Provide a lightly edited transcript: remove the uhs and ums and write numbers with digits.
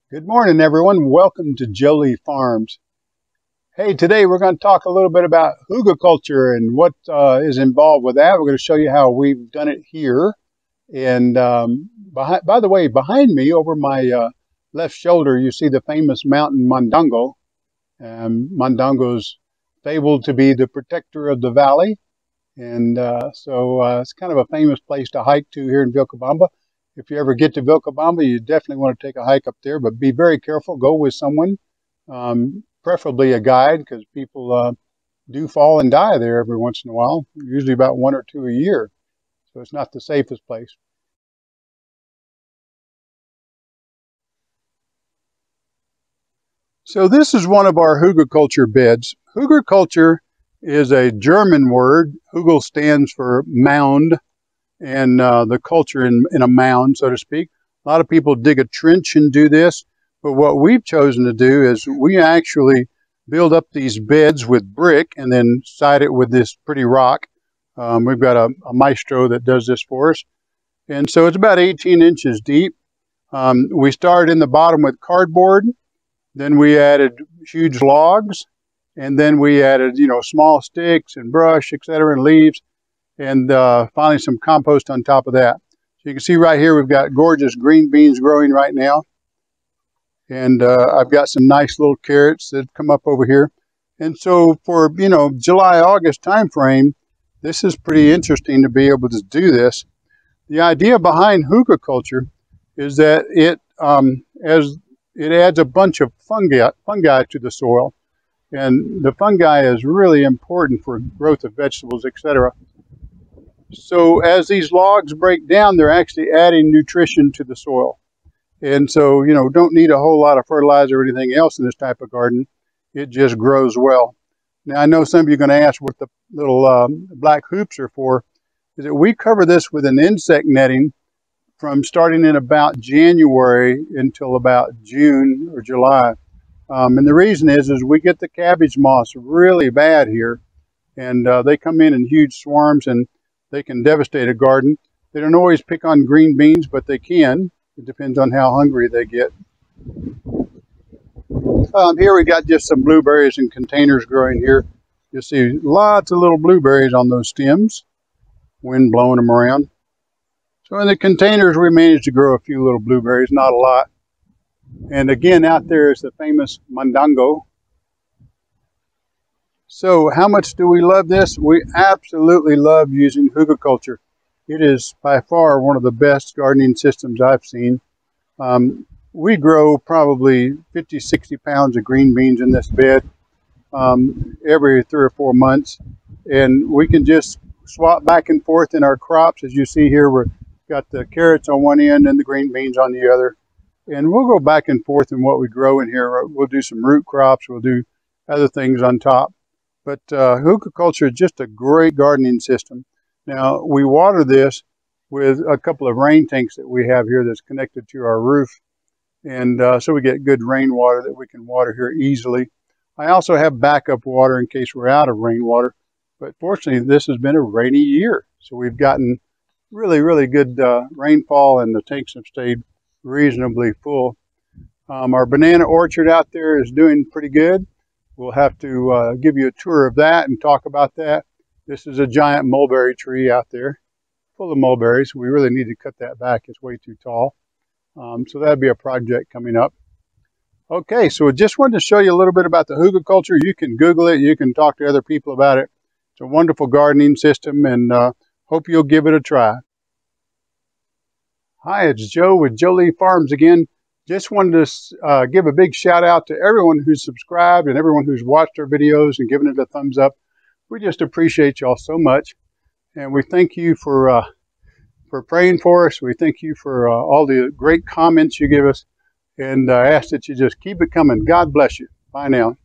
Good morning, everyone. Welcome to Jolie Farms. Hey, today we're going to talk a little bit about Hügelkultur and what is involved with that. We're going to show you how we've done it here. And by the way, behind me, over my left shoulder, you see the famous mountain Mondongo. Mondongo's fabled to be the protector of the valley. And so it's kind of a famous place to hike to here in Vilcabamba. If you ever get to Vilcabamba, you definitely want to take a hike up there, but be very careful. Go with someone, preferably a guide, because people do fall and die there every once in a while, usually about one or two a year. So it's not the safest place. So this is one of our Hügelkultur beds. Hügelkultur is a German word. Hügel stands for mound, and the culture in a mound, so to speak. A lot of people dig a trench and do this, but what we've chosen to do is we actually build up these beds with brick and then side it with this pretty rock. We've got a maestro that does this for us. And so it's about 18 inches deep. We started in the bottom with cardboard, then we added huge logs, and then we added, small sticks and brush, etc., and leaves. And finally some compost on top of that. So you can see right here we've got gorgeous green beans growing right now. And I've got some nice little carrots that come up over here. And so for, July, August time frame, this is pretty interesting to be able to do this. The idea behind Hügelkultur is that it adds a bunch of fungi to the soil. And the fungi is really important for growth of vegetables, etc. So as these logs break down, they're actually adding nutrition to the soil. And so, don't need a whole lot of fertilizer or anything else in this type of garden. It just grows well. Now, I know some of you are going to ask what the little black hoops are for. Is that we cover this with an insect netting from starting in about January until about June or July. And the reason is we get the cabbage moths really bad here. And they come in huge swarms, and they can devastate a garden. They don't always pick on green beans, but they can. It depends on how hungry they get. Here we got just some blueberries in containers growing here. You'll see lots of little blueberries on those stems, wind blowing them around. So in the containers, we managed to grow a few little blueberries, not a lot. And again, out there is the famous Mondongo. So how much do we love this? We absolutely love using Hügelkultur. It is by far one of the best gardening systems I've seen. We grow probably 50, 60 pounds of green beans in this bed every 3 or 4 months. And we can just swap back and forth in our crops. As you see here, we've got the carrots on one end and the green beans on the other. And we'll go back and forth in what we grow in here. We'll do some root crops. We'll do other things on top. But Hügelkultur is just a great gardening system. Now, we water this with a couple of rain tanks that we have here that's connected to our roof. And so we get good rainwater that we can water here easily. I also have backup water in case we're out of rainwater. But fortunately, this has been a rainy year. So we've gotten really, really good rainfall, and the tanks have stayed reasonably full. Our banana orchard out there is doing pretty good. We'll have to give you a tour of that and talk about that. This is a giant mulberry tree out there, full of mulberries. We really need to cut that back. It's way too tall. So that'd be a project coming up. Okay, so I just wanted to show you a little bit about the Hügelkultur. You can Google it. You can talk to other people about it. It's a wonderful gardening system, and hope you'll give it a try. Hi, it's Joe with Jolie Farms again. Just wanted to give a big shout out to everyone who's subscribed and everyone who's watched our videos and given it a thumbs up. We just appreciate y'all so much. And we thank you for praying for us. We thank you for all the great comments you give us. And I ask that you just keep it coming. God bless you. Bye now.